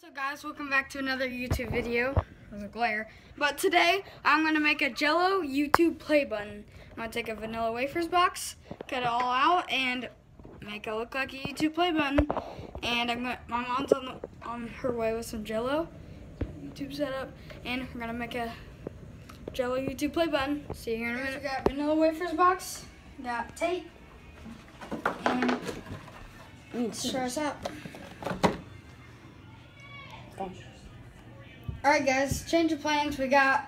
So guys, welcome back to another YouTube video. There's a glare. But today, I'm going to make a Jello YouTube play button. I'm going to take a vanilla wafers box, cut it all out, and make it look like a YouTube play button. And my mom's on her way with some Jello YouTube setup, and we're going to make a Jello YouTube play button. See you here in a minute. We got vanilla wafers box, got tape, and let's try this out. Alright guys, change of plans. We got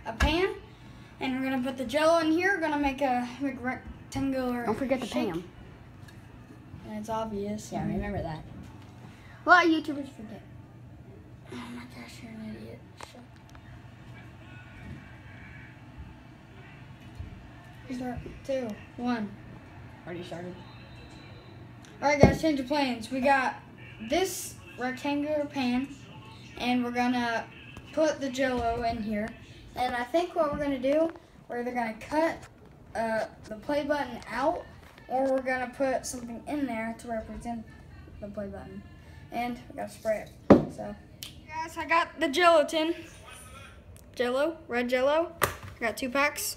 a pan, and we're going to put the Jello in here. We're going to make a rectangular Don't forget the shape. pan. And it's obvious. Yeah, remember that. A lot of YouTubers forget. Oh my gosh, you're an idiot. Start 2, 1. Already started. Alright guys, change of plans. We got this rectangular pan, and we're going to put the Jello in here. And I think what we're going to do, we're either going to cut the play button out, or we're going to put something in there to represent the play button. And we got to spray it. So, guys, I got the Jello tin. Jello, red Jello. I got 2 packs.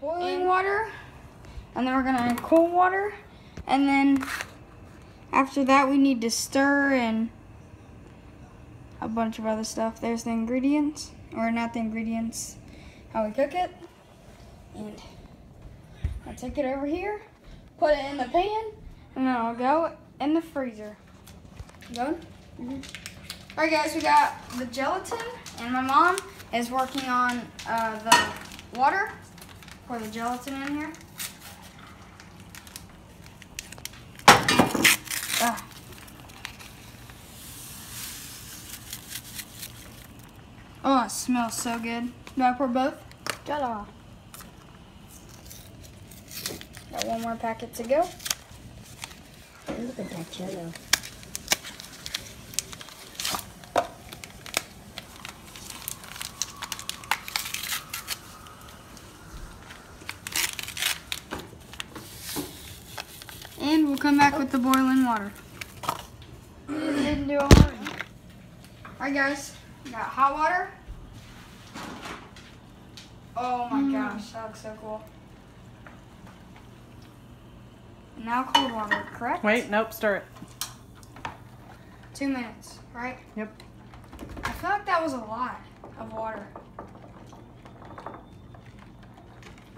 Boiling water. And then we're going to add cold water. And then after that, we need to stir and a bunch of other stuff. There's the ingredients, or not the ingredients, how we cook it. And I'll take it over here, put it in the pan, and then I'll go in the freezer. Going? Mm-hmm. Alright guys, we got the gelatin, and my mom is working on the water for the gelatin in here. Oh, it smells so good. Do I pour both? Ta-da. Got one more packet to go. Look at that Jello. And we'll come back with the boiling water. Didn't do it already. Alright guys, we got hot water. Oh my gosh, that looks so cool. And now cold water, correct? Wait, nope, stir it. 2 minutes, right? Yep. I feel like that was a lot of water.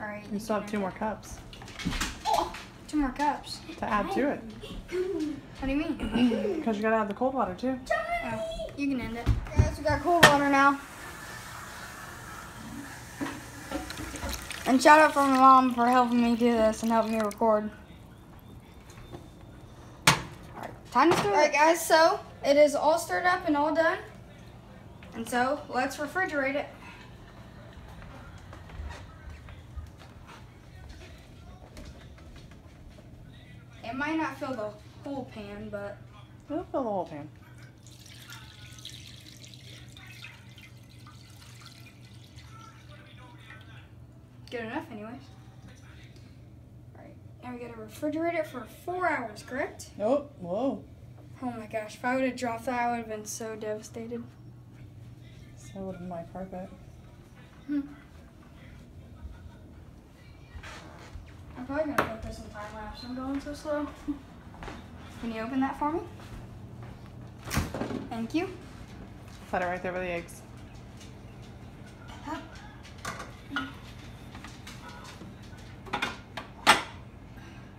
Alright. You still have 2 more cups Oh, 2 more cups. to add to it. What do you mean? Because you gotta add the cold water too. Oh, you can end it. Guys, we got cold water now. And shout out for my mom for helping me do this and helping me record. Alright, time to stir it. Alright guys, so it is all stirred up and all done. And so let's refrigerate it. It might not fill the whole pan, but It'll fill the whole pan. good enough anyways. Alright, now we gotta refrigerate it for 4 hours, correct? Oh, whoa. Oh my gosh, if I would have dropped that, I would have been so devastated. So would my carpet. I'm probably gonna put this in time lapse. I'm going so slow. Can you open that for me? Thank you. Put it right there with the eggs.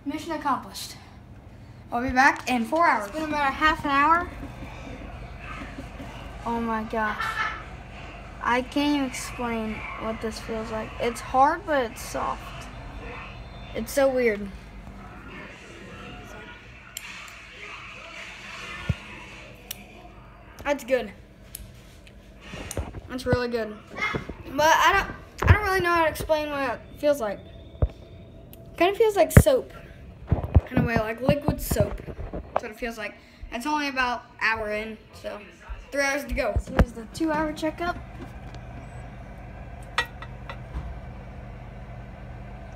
Mission accomplished. I'll be back in 4 hours. It's been about a half an hour. Oh my gosh. I can't even explain what this feels like. It's hard, but it's soft. It's so weird. That's good. That's really good. But I don't really know how to explain what it feels like. Kind of feels like soap. Kind of way, like liquid soap. That's what it feels like. It's only about an hour in, so 3 hours to go. So here's the 2-hour checkup.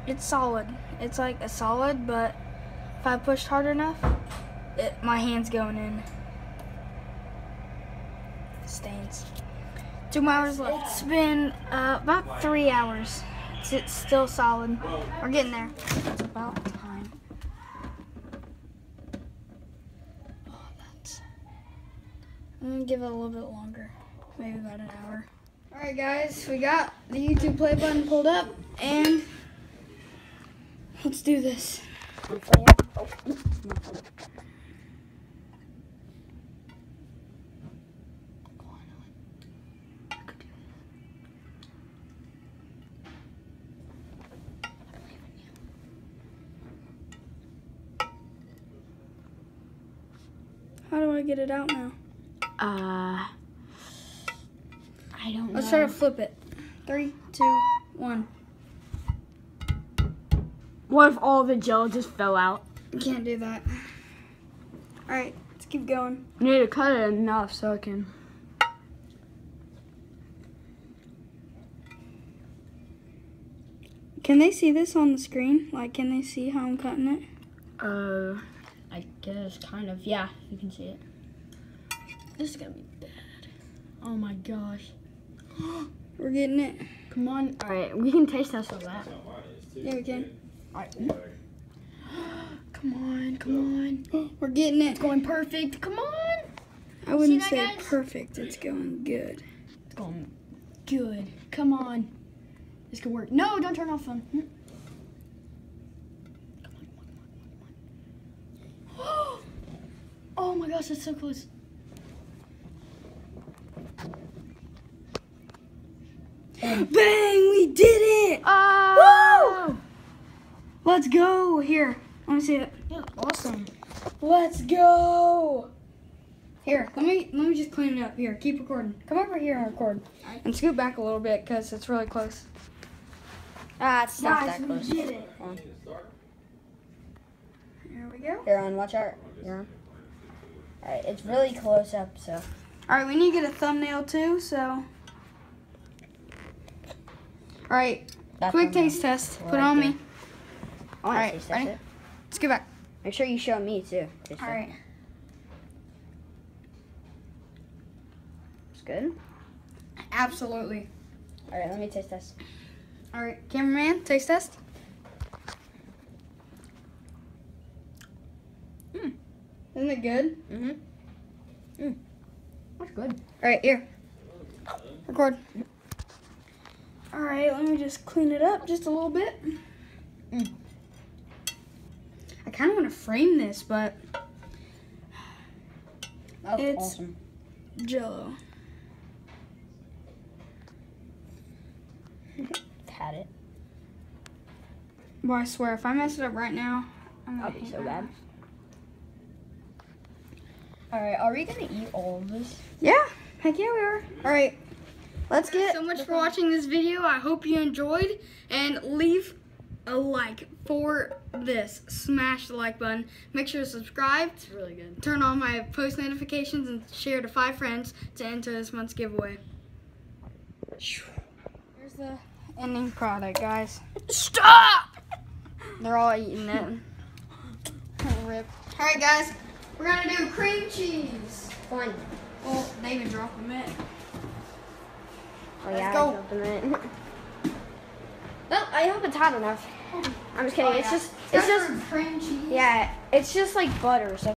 It's solid. It's like a solid, but if I pushed hard enough, my hand's going in. stains. 2 hours left. It's been about 3 hours. It's still solid. We're getting there. It's about time. Oh, I'm gonna give it a little bit longer. Maybe about an hour. Alright guys, we got the YouTube play button pulled up and let's do this. How do I get it out now? I don't know. Let's try to flip it. 3, 2, 1. What if all the Jello just fell out? You can't do that. Alright, let's keep going. I need to cut it enough so I can. Can they see this on the screen? Like, can they see how I'm cutting it? I guess kind of. Yeah, you can see it. This is gonna be bad. Oh my gosh. We're getting it. Come on. All right, we can taste test of that. Yeah, we can. All right. Come on, come on. We're getting it. It's going perfect. Come on. I wouldn't See say that, guys? perfect. It's going good. It's going good. Come on. This could work. No, don't turn off phone. Oh my gosh, that's so close. Bang! We did it! Oh! Woo! Let's go. Here, let me see it. Yeah, awesome. Let's go. Here, let me just clean it up. Here, keep recording. Come over here and record. And scoot back a little bit because it's really close. Ah, it's not Guys, that close. we did it. On. Here we go. Here on, watch out. Here on. Alright, it's really close up, so. Alright, we need to get a thumbnail too, so. Alright, That quick thumbnail. taste test. Well, Put it on I me. I want Alright, to taste ready? it. Let's get back. Make sure you show me too. Taste it. Alright. It's good. Absolutely. Alright, let me taste test. Alright, cameraman, taste test. Isn't it good? That's good. Alright, here. Record. Alright, let me just clean it up just a little bit. I kind of want to frame this, but That's It's- awesome. Jello. Had it. Well, I swear, if I mess it up right now, I'm gonna That'd be hate so my bad. life. Alright, are we gonna eat all of this? Yeah, heck yeah, we are. Alright, let's get so much for watching this video. I hope you enjoyed, and leave a like for this. Smash the like button. Make sure to subscribe. It's really good. Turn on my post notifications and share to 5 friends to enter this month's giveaway. Here's the ending product, guys. Stop! They're all eating it. Rip. Alright, guys, we're gonna do cream cheese. Fine. Well, they even dropped them in. Oh, Let's yeah, go. I dropped them in. No, I hope it's hot enough. I'm just kidding. Oh, It's yeah. just, it's just, cream cheese. yeah, it's just like butter. So